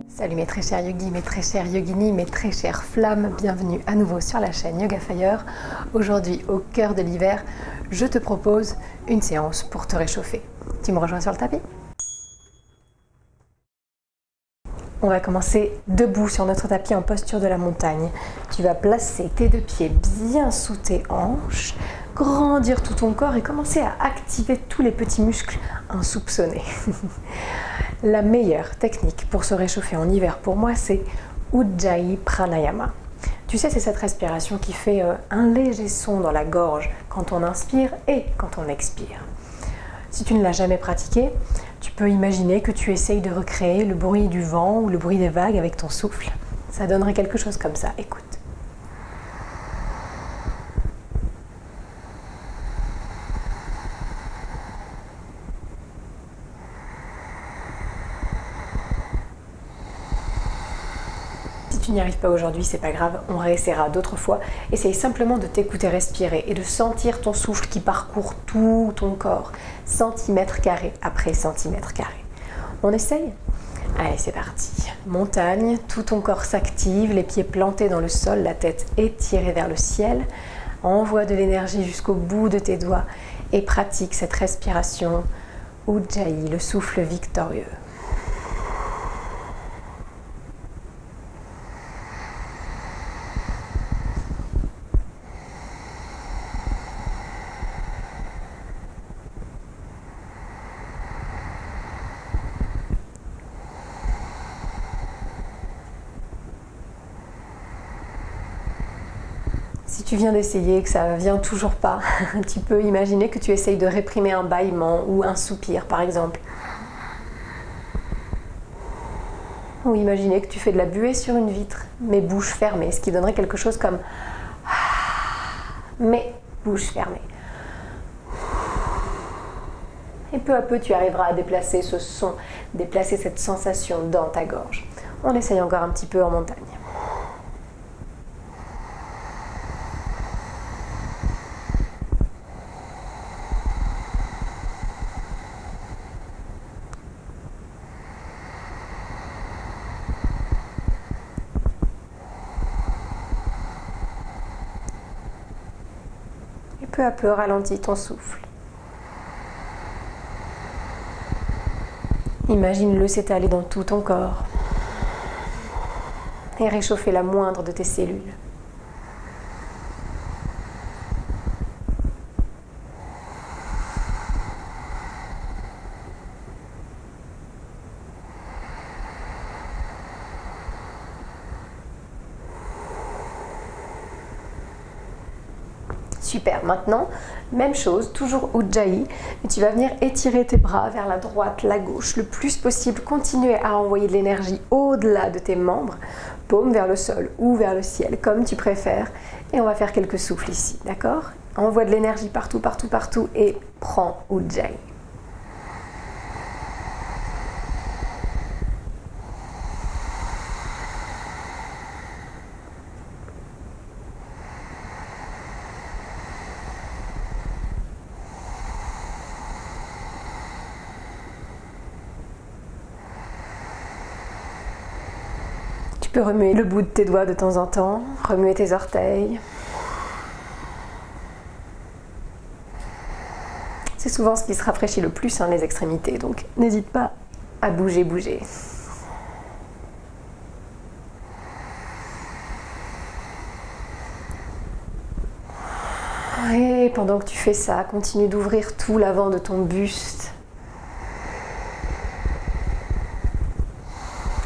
Salut mes très chers yogis, mes très chers yoginis, mes très chères flammes, bienvenue à nouveau sur la chaîne Yoga Fire. Aujourd'hui, au cœur de l'hiver, je te propose une séance pour te réchauffer. Tu me rejoins sur le tapis ? On va commencer debout sur notre tapis en posture de la montagne. Tu vas placer tes deux pieds bien sous tes hanches, grandir tout ton corps et commencer à activer tous les petits muscles insoupçonnés. La meilleure technique pour se réchauffer en hiver pour moi, c'est Ujjayi Pranayama. Tu sais, c'est cette respiration qui fait un léger son dans la gorge quand on inspire et quand on expire. Si tu ne l'as jamais pratiqué, tu peux imaginer que tu essayes de recréer le bruit du vent ou le bruit des vagues avec ton souffle. Ça donnerait quelque chose comme ça, écoute. Si tu n'y arrives pas aujourd'hui, c'est pas grave, on réessayera d'autres fois. Essaye simplement de t'écouter respirer et de sentir ton souffle qui parcourt tout ton corps, centimètre carré après centimètre carré. On essaye ? Allez, c'est parti. Montagne, tout ton corps s'active, les pieds plantés dans le sol, la tête étirée vers le ciel. Envoie de l'énergie jusqu'au bout de tes doigts et pratique cette respiration Ujjayi, le souffle victorieux. Si tu viens d'essayer et que ça ne vient toujours pas, tu peux imaginer que tu essayes de réprimer un bâillement ou un soupir par exemple. Ou imaginer que tu fais de la buée sur une vitre, mais bouche fermée, ce qui donnerait quelque chose comme mais bouche fermée. Et peu à peu, tu arriveras à déplacer ce son, déplacer cette sensation dans ta gorge. On essaye encore un petit peu en montagne. Et peu à peu, ralentis ton souffle. Imagine-le s'étaler dans tout ton corps et réchauffer la moindre de tes cellules. Super, maintenant, même chose, toujours Ujjayi, mais tu vas venir étirer tes bras vers la droite, la gauche, le plus possible, continuer à envoyer de l'énergie au-delà de tes membres, paume vers le sol ou vers le ciel, comme tu préfères, et on va faire quelques souffles ici, d'accord ? Envoie de l'énergie partout, partout, partout, et prends Ujjayi. Tu peux remuer le bout de tes doigts de temps en temps, remuer tes orteils. C'est souvent ce qui se rafraîchit le plus, les extrémités, donc n'hésite pas à bouger, bouger. Et pendant que tu fais ça, continue d'ouvrir tout l'avant de ton buste.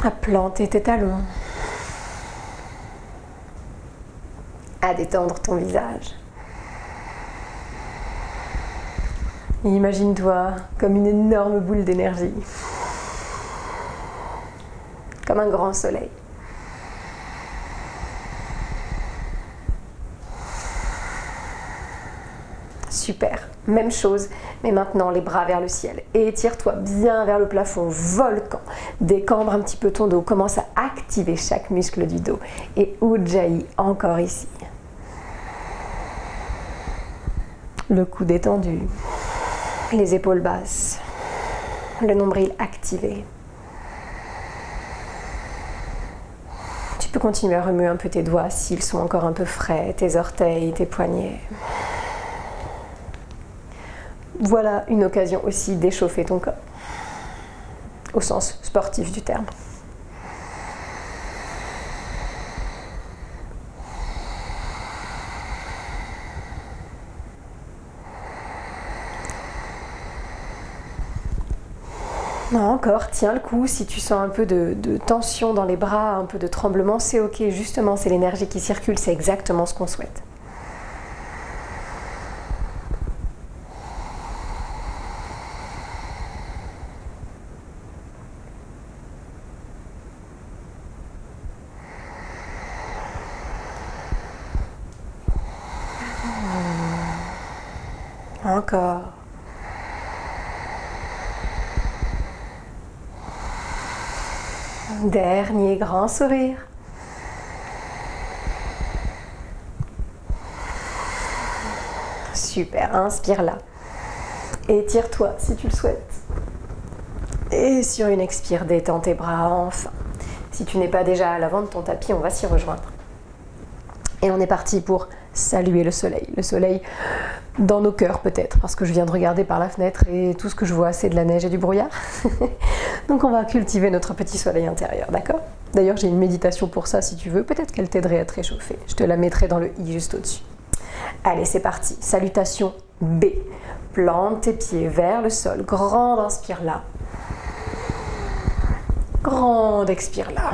À planter tes talons. À détendre ton visage. Et imagine-toi comme une énorme boule d'énergie. Comme un grand soleil. Super, même chose, mais maintenant les bras vers le ciel. Et étire-toi bien vers le plafond, volcan. Décambre un petit peu ton dos, commence à activer chaque muscle du dos. Et Ujjayi, encore ici. Le cou détendu, les épaules basses. Le nombril activé. Tu peux continuer à remuer un peu tes doigts s'ils sont encore un peu frais, tes orteils, tes poignets. Voilà une occasion aussi d'échauffer ton corps, au sens sportif du terme. Encore, tiens le coup, si tu sens un peu de tension dans les bras, un peu de tremblement, c'est ok, justement, c'est l'énergie qui circule, c'est exactement ce qu'on souhaite. Encore. Dernier grand sourire. Super, inspire là. Étire-toi si tu le souhaites. Et sur une expire, détends tes bras enfin. Si tu n'es pas déjà à l'avant de ton tapis, on va s'y rejoindre. Et on est parti pour saluer le soleil. Le soleil dans nos cœurs peut-être, parce que je viens de regarder par la fenêtre et tout ce que je vois c'est de la neige et du brouillard. Donc on va cultiver notre petit soleil intérieur, d'accord? D'ailleurs j'ai une méditation pour ça si tu veux, peut-être qu'elle t'aiderait à te réchauffer. Je te la mettrai dans le i juste au-dessus. Allez c'est parti, salutation B. Plante tes pieds vers le sol, grande inspire là. Grande expire là.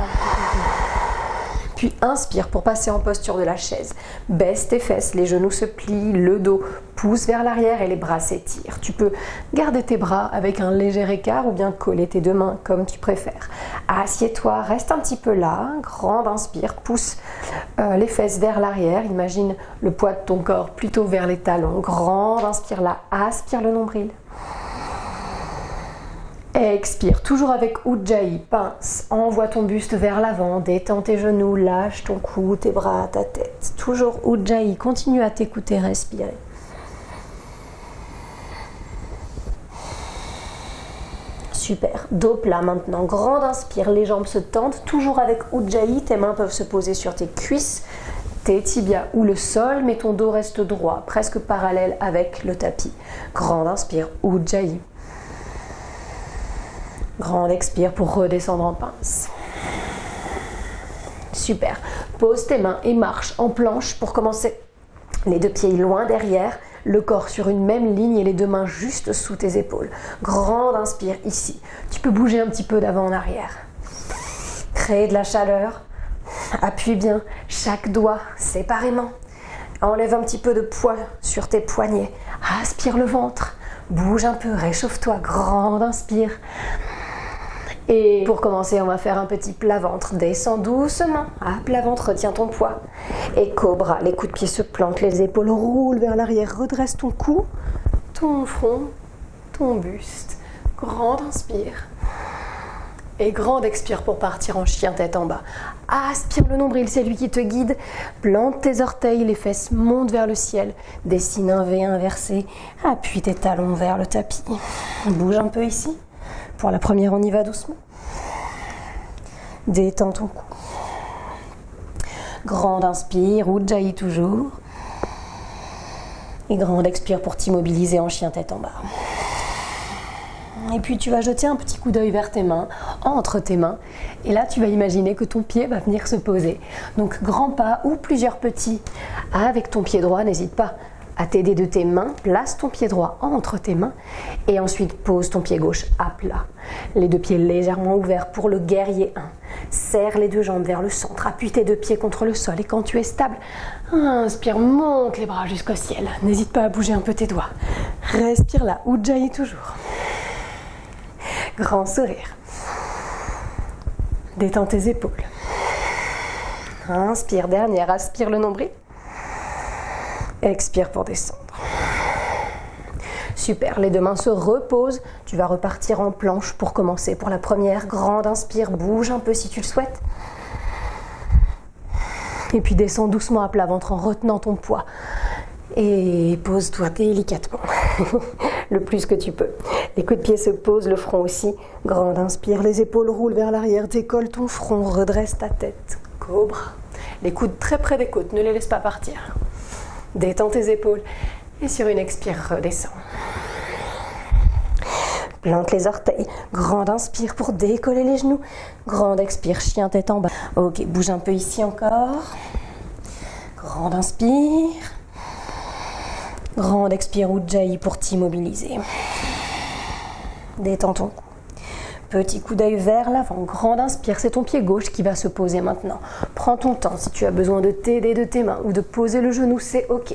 Puis inspire pour passer en posture de la chaise. Baisse tes fesses, les genoux se plient, le dos pousse vers l'arrière et les bras s'étirent. Tu peux garder tes bras avec un léger écart ou bien coller tes deux mains comme tu préfères. Assieds-toi, reste un petit peu là. Grande inspire, pousse les fesses vers l'arrière. Imagine le poids de ton corps plutôt vers les talons. Grande inspire là, aspire le nombril. Expire, toujours avec Ujjayi, pince, envoie ton buste vers l'avant, détends tes genoux, lâche ton cou, tes bras, ta tête. Toujours Ujjayi, continue à t'écouter, respirer. Super, dos plat maintenant, grande inspire, les jambes se tendent, toujours avec Ujjayi, tes mains peuvent se poser sur tes cuisses, tes tibias ou le sol, mais ton dos reste droit, presque parallèle avec le tapis. Grande inspire, Ujjayi. Grande expire pour redescendre en pince. Super. Pose tes mains et marche en planche pour commencer. Les deux pieds loin derrière, le corps sur une même ligne et les deux mains juste sous tes épaules. Grande inspire ici. Tu peux bouger un petit peu d'avant en arrière. Créer de la chaleur. Appuie bien chaque doigt séparément. Enlève un petit peu de poids sur tes poignets. Aspire le ventre. Bouge un peu, réchauffe-toi. Grande inspire. Et pour commencer, on va faire un petit plat-ventre. Descends doucement. À plat-ventre, retiens ton poids. Et cobra, les coups de pied se plantent, les épaules roulent vers l'arrière. Redresse ton cou, ton front, ton buste. Grande inspire. Et grande expire pour partir en chien tête en bas. Aspire le nombril, c'est lui qui te guide. Plante tes orteils, les fesses montent vers le ciel. Dessine un V inversé. Appuie tes talons vers le tapis. Bouge un peu ici. Pour la première, on y va doucement. Détends ton cou. Grande inspire, Ujjayi toujours. Et grande expire pour t'immobiliser en chien tête en bas. Et puis tu vas jeter un petit coup d'œil vers tes mains, entre tes mains. Et là, tu vas imaginer que ton pied va venir se poser. Donc grand pas ou plusieurs petits. Avec ton pied droit, n'hésite pas à t'aider de tes mains, place ton pied droit entre tes mains et ensuite pose ton pied gauche à plat. Les deux pieds légèrement ouverts pour le guerrier 1. Serre les deux jambes vers le centre, appuie tes deux pieds contre le sol et quand tu es stable, inspire, monte les bras jusqu'au ciel. N'hésite pas à bouger un peu tes doigts. Respire là, Ujjayi toujours. Grand sourire. Détends tes épaules. Inspire, dernière, aspire le nombril. Expire pour descendre. Super, les deux mains se reposent. Tu vas repartir en planche pour commencer. Pour la première, grande inspire, bouge un peu si tu le souhaites. Et puis descends doucement à plat ventre en retenant ton poids. Et pose-toi délicatement, le plus que tu peux. Les coups de pied se posent, le front aussi. Grande inspire, les épaules roulent vers l'arrière, décolle ton front, redresse ta tête. Cobra. Les coudes très près des côtes, ne les laisse pas partir. Détends tes épaules et sur une expire, redescends. Plante les orteils. Grande inspire pour décoller les genoux. Grande expire, chien tête en bas. Ok, bouge un peu ici encore. Grande inspire. Grande expire Ujjayi pour t'immobiliser. Détends ton cou. Petit coup d'œil vers l'avant. Grande inspire, c'est ton pied gauche qui va se poser maintenant. Prends ton temps. Si tu as besoin de t'aider de tes mains ou de poser le genou, c'est ok.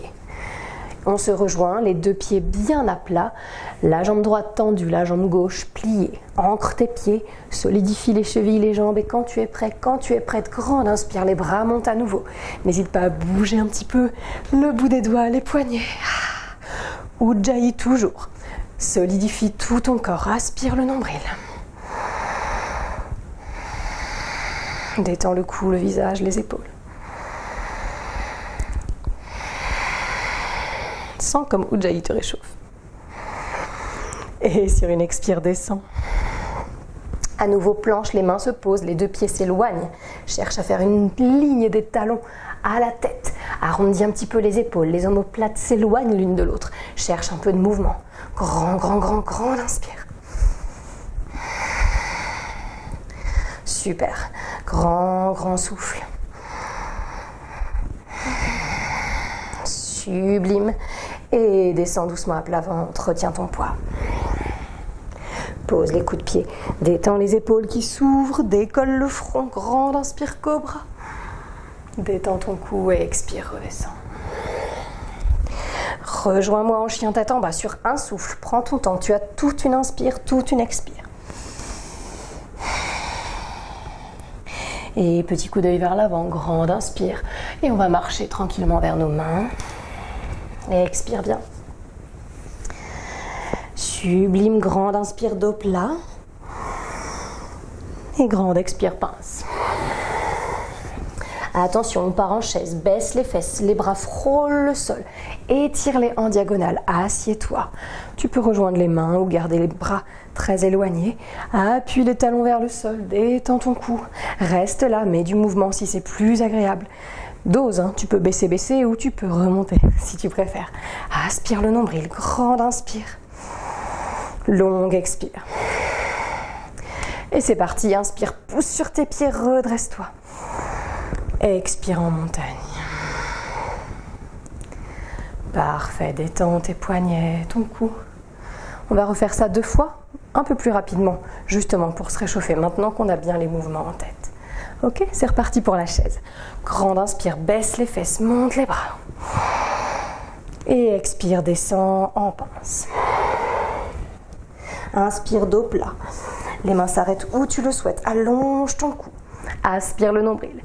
On se rejoint, les deux pieds bien à plat, la jambe droite tendue, la jambe gauche pliée. Ancre tes pieds, solidifie les chevilles, les jambes et quand tu es prête, grande inspire, les bras montent à nouveau. N'hésite pas à bouger un petit peu le bout des doigts, les poignets. Ujjayi toujours. Solidifie tout ton corps, aspire le nombril. Détends le cou, le visage, les épaules. Sens comme Ujjayi te réchauffe. Et sur une expire, descends. À nouveau, planche, les mains se posent, les deux pieds s'éloignent. Cherche à faire une ligne des talons à la tête. Arrondis un petit peu les épaules, les omoplates s'éloignent l'une de l'autre. Cherche un peu de mouvement. Grand inspire. Super. Grand souffle. Sublime. Et descends doucement à plat ventre, retiens ton poids. Pose les coups de pied, détends les épaules qui s'ouvrent, décolle le front, grande inspire cobra. Détends ton cou et expire, redescends. Rejoins-moi en chien tête en bas sur un souffle, prends ton temps, tu as toute une inspire, toute une expire. Et petit coup d'œil vers l'avant, grande inspire. Et on va marcher tranquillement vers nos mains. Et expire bien. Sublime, grande inspire dos plat. Et grande expire pince. Attention, on part en chaise. Baisse les fesses, les bras frôlent le sol. Étire-les en diagonale. Assieds-toi. Tu peux rejoindre les mains ou garder les bras très éloignés. Appuie les talons vers le sol. Détends ton cou. Reste là, mets du mouvement si c'est plus agréable. Dose, hein. Tu peux baisser ou tu peux remonter si tu préfères. Aspire le nombril, grande inspire. Longue expire. Et c'est parti, inspire, pousse sur tes pieds, redresse-toi. Expire en montagne. Parfait, détends tes poignets, ton cou. On va refaire ça 2 fois, un peu plus rapidement, justement pour se réchauffer, maintenant qu'on a bien les mouvements en tête. Ok, c'est reparti pour la chaise. Grande inspire, baisse les fesses, monte les bras. Et expire, descend en pince. Inspire, dos plat. Les mains s'arrêtent où tu le souhaites. Allonge ton cou. Aspire le nombril.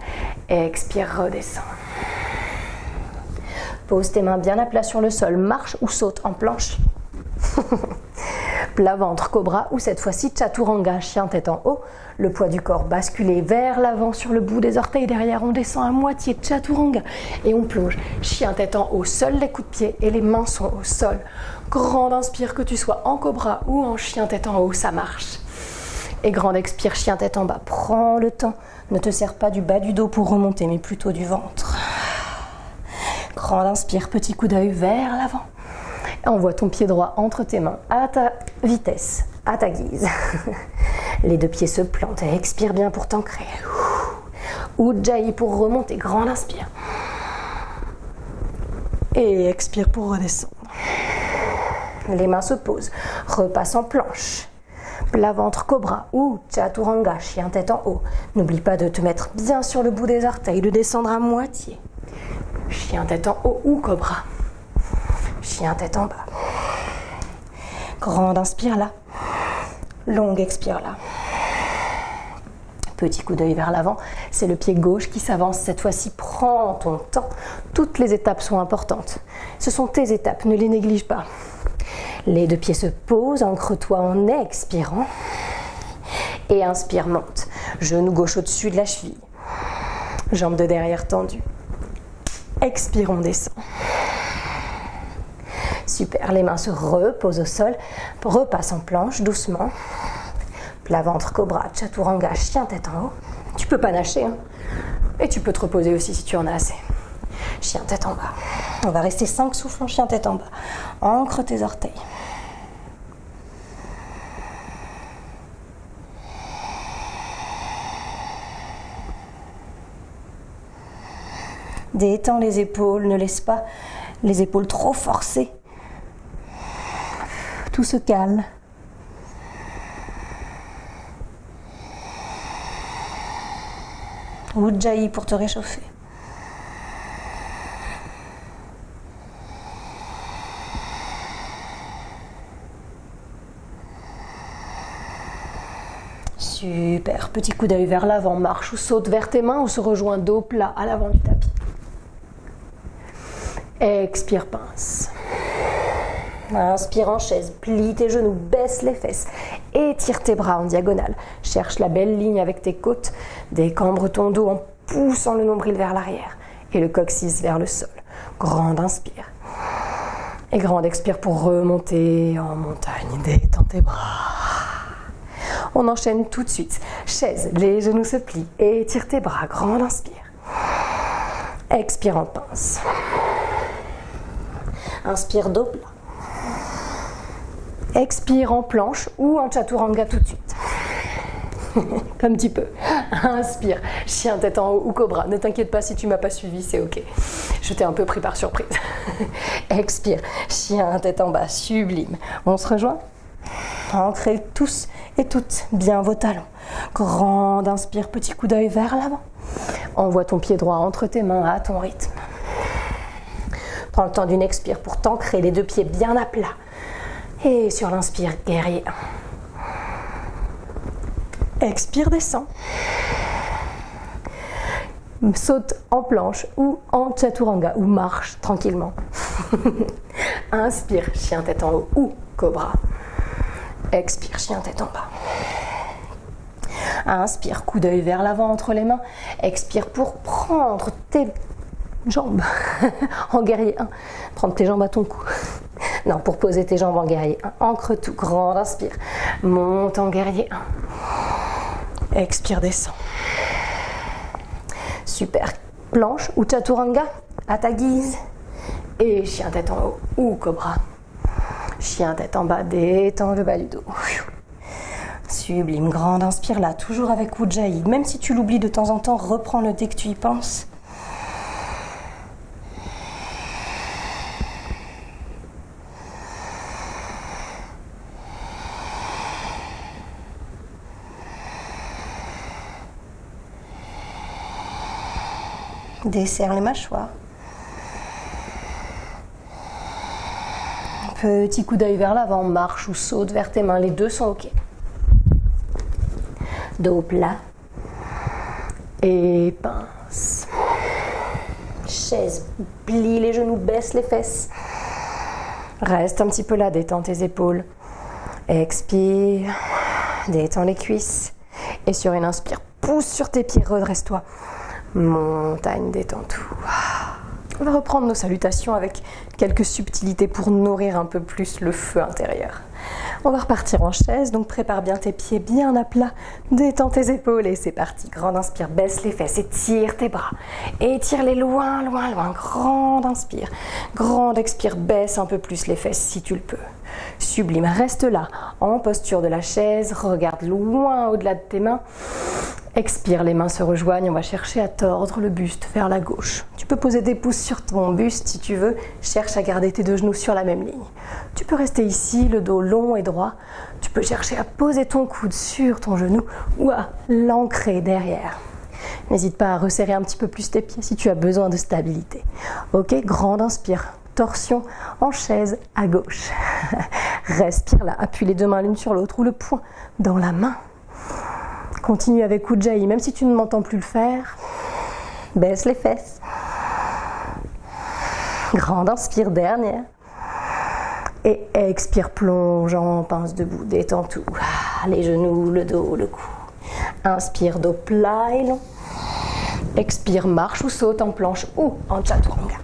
Expire, redescends. Pose tes mains bien à plat sur le sol. Marche ou saute en planche. Plat ventre, cobra ou cette fois-ci chaturanga, chien tête en haut. Le poids du corps basculé vers l'avant sur le bout des orteils. Derrière, on descend à moitié chaturanga et on plonge. Chien tête en haut, seuls les coups de pied et les mains sont au sol. Grande inspire, que tu sois en cobra ou en chien tête en haut, ça marche. Et grande expire, chien tête en bas. Prends le temps. Ne te sers pas du bas du dos pour remonter, mais plutôt du ventre. Grande inspire, petit coup d'œil vers l'avant. Envoie ton pied droit entre tes mains à ta vitesse, à ta guise. Les deux pieds se plantent et expire bien pour t'ancrer. Ujjayi pour remonter, grande inspire. Et expire pour redescendre. Les mains se posent, repasse en planche. Plat ventre cobra ou chaturanga, chien tête en haut. N'oublie pas de te mettre bien sur le bout des orteils, de descendre à moitié. Chien tête en haut ou cobra. Chien tête en bas. Grande inspire là. Longue expire là. Petit coup d'œil vers l'avant. C'est le pied gauche qui s'avance. Cette fois-ci, prends ton temps. Toutes les étapes sont importantes. Ce sont tes étapes, ne les néglige pas. Les deux pieds se posent. Ancre-toi en expirant. Et inspire, monte. Genou gauche au-dessus de la cheville. Jambe de derrière tendue. Expire, on descend. Super, les mains se reposent au sol, repasse en planche doucement. Plat ventre, cobra, chaturanga, chien tête en haut. Tu peux panacher, hein. Et tu peux te reposer aussi si tu en as assez. Chien tête en bas. On va rester 5 souffles en chien tête en bas. Ancre tes orteils. Détends les épaules, ne laisse pas les épaules trop forcées. Tout se calme. Ujjayi pour te réchauffer. Super, petit coup d'œil vers l'avant, marche ou saute vers tes mains ou se rejoint dos plat à l'avant du tapis. Expire, pince. Inspire en chaise, plie tes genoux, baisse les fesses, étire tes bras en diagonale. Cherche la belle ligne avec tes côtes, décambre ton dos en poussant le nombril vers l'arrière et le coccyx vers le sol. Grande inspire. Et grande expire pour remonter en montagne. Détends tes bras. On enchaîne tout de suite. Chaise, les genoux se plient, étire tes bras. Grande inspire. Expire en pince. Inspire dos plat. Expire en planche ou en chaturanga tout de suite. Comme tu peux. Inspire, chien tête en haut ou cobra. Ne t'inquiète pas si tu m'as pas suivi, c'est ok. Je t'ai un peu pris par surprise. Expire, chien tête en bas, sublime. On se rejoint. Ancrez tous et toutes bien vos talons. Grande inspire, petit coup d'œil vers l'avant. Envoie ton pied droit entre tes mains à ton rythme. Prends le temps d'une expire pour t'ancrer les deux pieds bien à plat. Et sur l'inspire, guerrier. Expire, descend. Saute en planche ou en chaturanga ou marche tranquillement. Inspire, chien tête en haut ou cobra. Expire, chien tête en bas. Inspire, coup d'œil vers l'avant entre les mains. Expire pour prendre tes jambes en guerrier 1. Prendre tes jambes à ton cou. Non, pour poser tes jambes en guerrier 1. Ancre tout, grande inspire. Monte en guerrier 1. Expire, descend. Super. Planche ou chaturanga à ta guise. Et chien tête en haut ou cobra. Chien tête en bas, détends le bas du dos. Sublime, grande inspire là, toujours avec Ujjayi. Même si tu l'oublies de temps en temps, reprends-le dès que tu y penses. Desserre les mâchoires. Petit coup d'œil vers l'avant, marche ou saute vers tes mains, les deux sont ok. Dos plat. Et pince. Chaise, plie les genoux, baisse les fesses. Reste un petit peu là, détends tes épaules. Expire, détends les cuisses. Et sur une inspire, pousse sur tes pieds, redresse-toi. Montagne, détends tout. On va reprendre nos salutations avec quelques subtilités pour nourrir un peu plus le feu intérieur. On va repartir en chaise, donc prépare bien tes pieds bien à plat, détends tes épaules et c'est parti. Grande inspire, baisse les fesses, étire tes bras, étire-les loin, loin, loin. Grande inspire, grande expire, baisse un peu plus les fesses si tu le peux. Sublime, reste là, en posture de la chaise, regarde loin au-delà de tes mains. Expire, les mains se rejoignent, on va chercher à tordre le buste vers la gauche. Tu peux poser des pouces sur ton buste si tu veux, cherche à garder tes deux genoux sur la même ligne. Tu peux rester ici, le dos long et droit. Tu peux chercher à poser ton coude sur ton genou ou à l'ancrer derrière. N'hésite pas à resserrer un petit peu plus tes pieds si tu as besoin de stabilité. Ok, grande inspire, torsion en chaise à gauche. Respire là, appuie les deux mains l'une sur l'autre ou le poing dans la main. Continue avec Ujjayi, même si tu ne m'entends plus le faire. Baisse les fesses. Grande inspire, dernière. Et expire, plonge en pince debout, détends tout. Les genoux, le dos, le cou. Inspire, dos plat et long. Expire, marche ou saute en planche ou en chaturanga.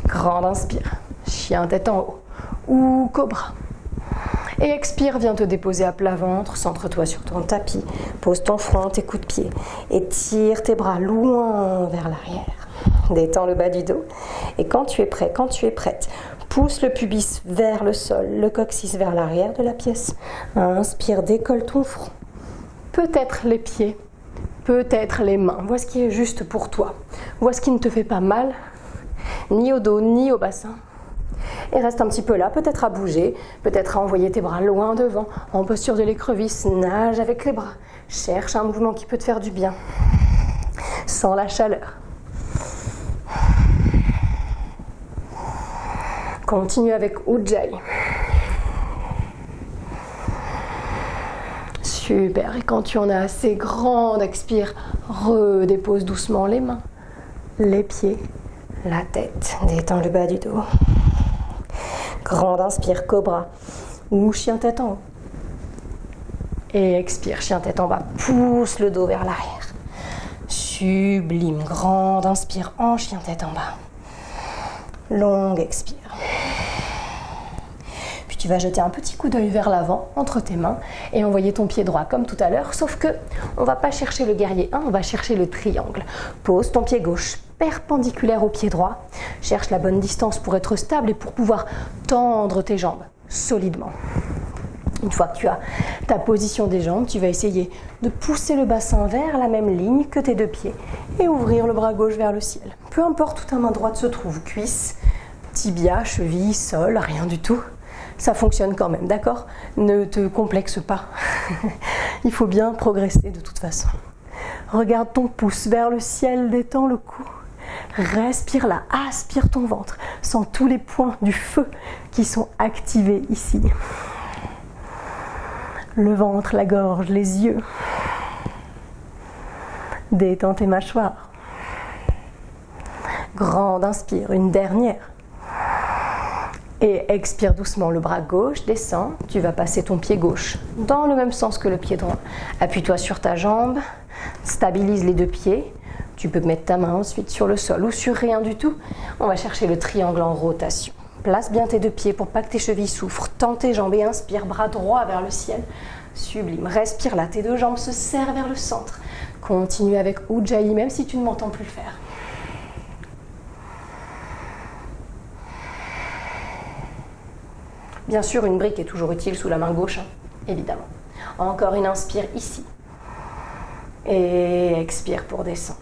Grande inspire. Chien chien tête en haut ou cobra. Et expire, viens te déposer à plat ventre, centre-toi sur ton tapis, pose ton front, tes coups de pied et tire tes bras loin vers l'arrière. Détends le bas du dos et quand tu es prêt, quand tu es prête, pousse le pubis vers le sol, le coccyx vers l'arrière de la pièce. Inspire, décolle ton front. Peut-être les pieds, peut-être les mains. Vois ce qui est juste pour toi. Vois ce qui ne te fait pas mal, ni au dos, ni au bassin. Et reste un petit peu là, peut-être à bouger, peut-être à envoyer tes bras loin devant, en posture de l'écrevisse, nage avec les bras. Cherche un mouvement qui peut te faire du bien. Sens la chaleur. Continue avec Ujjayi. Super, et quand tu en as assez grande, expire, redépose doucement les mains, les pieds, la tête, détends le bas du dos. Grande inspire, cobra ou chien tête en haut. Et expire, chien tête en bas, pousse le dos vers l'arrière. Sublime, grande inspire en chien tête en bas. Longue expire. Puis tu vas jeter un petit coup d'œil vers l'avant, entre tes mains, et envoyer ton pied droit comme tout à l'heure, sauf que on ne va pas chercher le guerrier 1, on va chercher le triangle. Pose ton pied gauche perpendiculaire au pied droit. Cherche la bonne distance pour être stable et pour pouvoir tendre tes jambes solidement. Une fois que tu as ta position des jambes, tu vas essayer de pousser le bassin vers la même ligne que tes deux pieds et ouvrir le bras gauche vers le ciel. Peu importe où ta main droite se trouve, cuisse, tibia, cheville, sol, rien du tout. Ça fonctionne quand même, d'accord? Ne te complexe pas. Il faut bien progresser de toute façon. Regarde ton pouce vers le ciel, détends le cou. Respire là, aspire ton ventre. Sens tous les points du feu qui sont activés ici. Le ventre, la gorge, les yeux. Détends tes mâchoires. Grande inspire, une dernière. Et expire doucement, le bras gauche descend. Tu vas passer ton pied gauche dans le même sens que le pied droit. Appuie-toi sur ta jambe, stabilise les deux pieds. Tu peux mettre ta main ensuite sur le sol ou sur rien du tout. On va chercher le triangle en rotation. Place bien tes deux pieds pour pas que tes chevilles souffrent. Tends tes jambes et inspire, bras droit vers le ciel. Sublime. Respire là, tes deux jambes se serrent vers le centre. Continue avec Ujjayi, même si tu ne m'entends plus le faire. Bien sûr, une brique est toujours utile sous la main gauche, évidemment. Encore une inspire ici. Et expire pour descendre.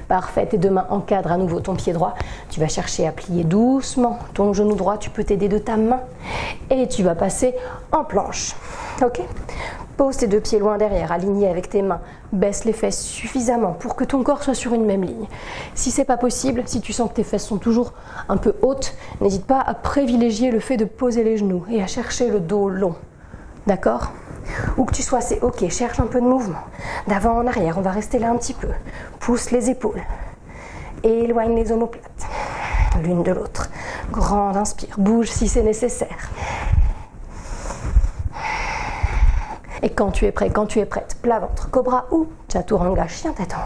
Parfait, tes deux mains encadrent à nouveau ton pied droit. Tu vas chercher à plier doucement ton genou droit. Tu peux t'aider de ta main. Et tu vas passer en planche. Ok ? Pose tes deux pieds loin derrière, alignés avec tes mains. Baisse les fesses suffisamment pour que ton corps soit sur une même ligne. Si c'est pas possible, si tu sens que tes fesses sont toujours un peu hautes, n'hésite pas à privilégier le fait de poser les genoux et à chercher le dos long. D'accord ? Où que tu sois, c'est ok, cherche un peu de mouvement. D'avant en arrière, on va rester là un petit peu. Pousse les épaules. Éloigne les omoplates. L'une de l'autre. Grande inspire, bouge si c'est nécessaire. Et quand tu es prêt, quand tu es prête, plat ventre, cobra ou chaturanga, chien tête en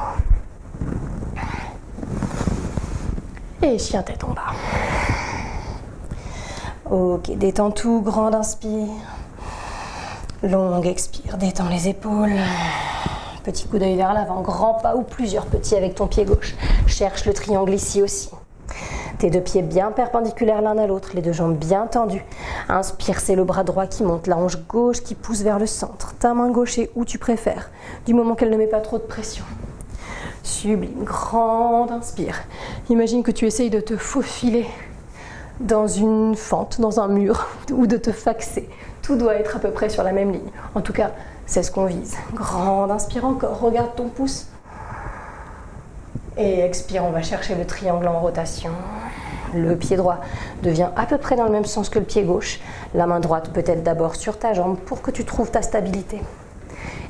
haut. Et chien tête en bas. Ok, détends tout, grande inspire. Longue expire, détends les épaules. Petit coup d'œil vers l'avant, grand pas ou plusieurs petits avec ton pied gauche. Cherche le triangle ici aussi. Tes deux pieds bien perpendiculaires l'un à l'autre, les deux jambes bien tendues. Inspire, c'est le bras droit qui monte, la hanche gauche qui pousse vers le centre. Ta main gauche est où tu préfères, du moment qu'elle ne met pas trop de pression. Sublime, grande inspire. Imagine que tu essayes de te faufiler dans une fente, dans un mur, ou de te faxer. Tout doit être à peu près sur la même ligne. En tout cas, c'est ce qu'on vise. Grande inspire encore, regarde ton pouce. Et expire, on va chercher le triangle en rotation. Le pied droit devient à peu près dans le même sens que le pied gauche. La main droite peut être d'abord sur ta jambe pour que tu trouves ta stabilité.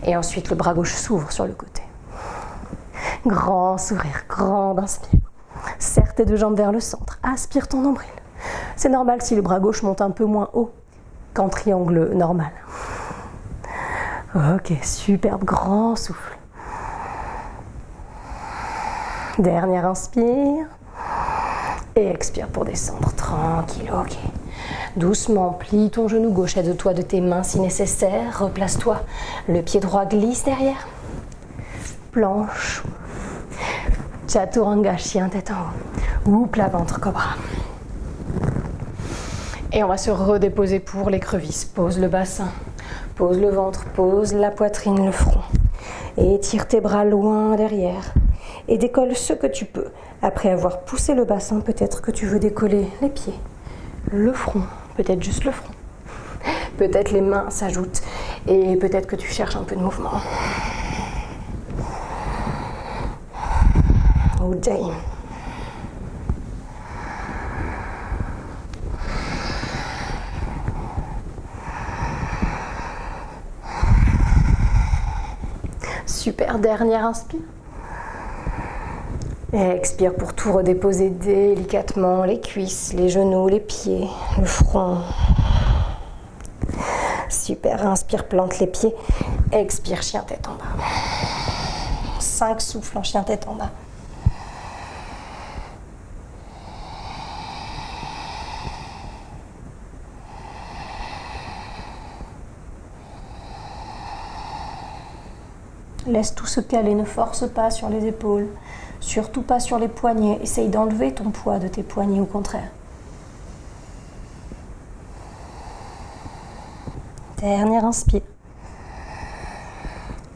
Et ensuite, le bras gauche s'ouvre sur le côté. Grand sourire, grande inspire. Serre tes deux jambes vers le centre. Aspire ton nombril. C'est normal si le bras gauche monte un peu moins haut qu'en triangle normal. Ok, superbe, grand souffle. Dernière inspire. Et expire pour descendre, tranquille, ok. Doucement, plie ton genou gauche, aide-toi de tes mains si nécessaire. Replace-toi, le pied droit glisse derrière. Planche. Chaturanga, chien tête en haut. Ou plat ventre, cobra. Et on va se redéposer pour l'écrevisse. Pose le bassin, pose le ventre, pose la poitrine, le front. Et étire tes bras loin derrière. Et décolle ce que tu peux. Après avoir poussé le bassin, peut-être que tu veux décoller les pieds, le front, peut-être juste le front. Peut-être les mains s'ajoutent et peut-être que tu cherches un peu de mouvement. Ujjayi. Super, dernière inspire. Et expire pour tout redéposer délicatement, les cuisses, les genoux, les pieds, le front. Super, inspire, plante les pieds. Expire, chien tête en bas. 5 souffles en chien tête en bas. Laisse tout se caler, ne force pas sur les épaules, surtout pas sur les poignets. Essaye d'enlever ton poids de tes poignets au contraire. Dernière inspire.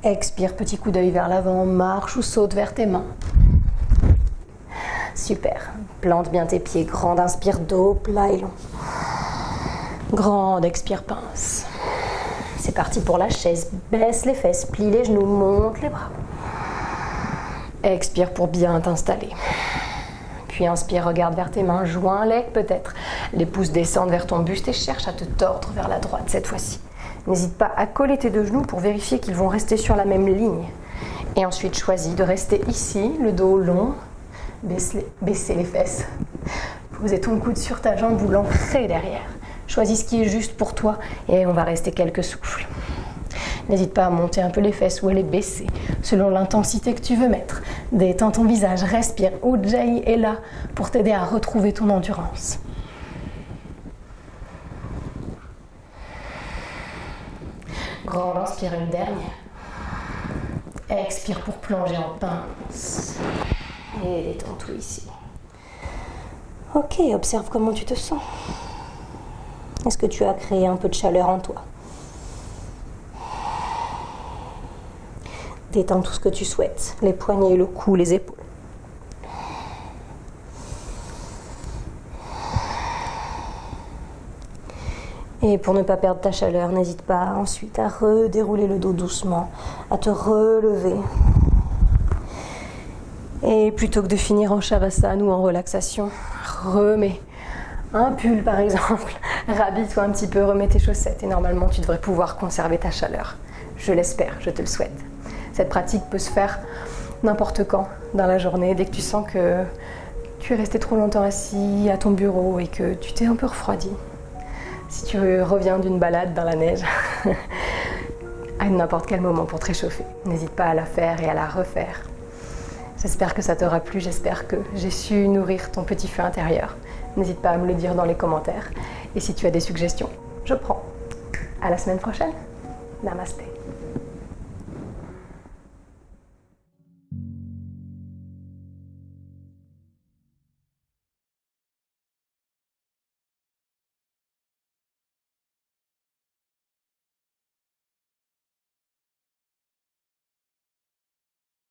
Expire, petit coup d'œil vers l'avant, marche ou saute vers tes mains. Super, plante bien tes pieds, grande inspire, dos plat et long. Grande expire, pince. C'est parti pour la chaise, baisse les fesses, plie les genoux, monte les bras. Expire pour bien t'installer. Puis inspire, regarde vers tes mains, joins les peut-être. Les pouces descendent vers ton buste et cherche à te tordre vers la droite cette fois-ci. N'hésite pas à coller tes deux genoux pour vérifier qu'ils vont rester sur la même ligne. Et ensuite, choisis de rester ici, le dos long, baisser les fesses. Posez ton coude sur ta jambe ou l'ancrer derrière. Choisis ce qui est juste pour toi et on va rester quelques souffles. N'hésite pas à monter un peu les fesses ou à les baisser selon l'intensité que tu veux mettre. Détends ton visage, respire. Ujjayi est là pour t'aider à retrouver ton endurance. Grande inspire, une dernière. Expire pour plonger en pince. Et détends tout ici. Ok, observe comment tu te sens. Est-ce que tu as créé un peu de chaleur en toi? Détends tout ce que tu souhaites, les poignets, le cou, les épaules. Et pour ne pas perdre ta chaleur, n'hésite pas ensuite à redérouler le dos doucement, à te relever. Et plutôt que de finir en shavasana ou en relaxation, remets un pull par exemple, rhabille-toi un petit peu, remets tes chaussettes et normalement tu devrais pouvoir conserver ta chaleur. Je l'espère, je te le souhaite. Cette pratique peut se faire n'importe quand dans la journée, dès que tu sens que tu es resté trop longtemps assis à ton bureau et que tu t'es un peu refroidi. Si tu reviens d'une balade dans la neige, à n'importe quel moment pour te réchauffer, n'hésite pas à la faire et à la refaire. J'espère que ça t'aura plu, j'espère que j'ai su nourrir ton petit feu intérieur. N'hésite pas à me le dire dans les commentaires. Et si tu as des suggestions, je prends. À la semaine prochaine. Namasté.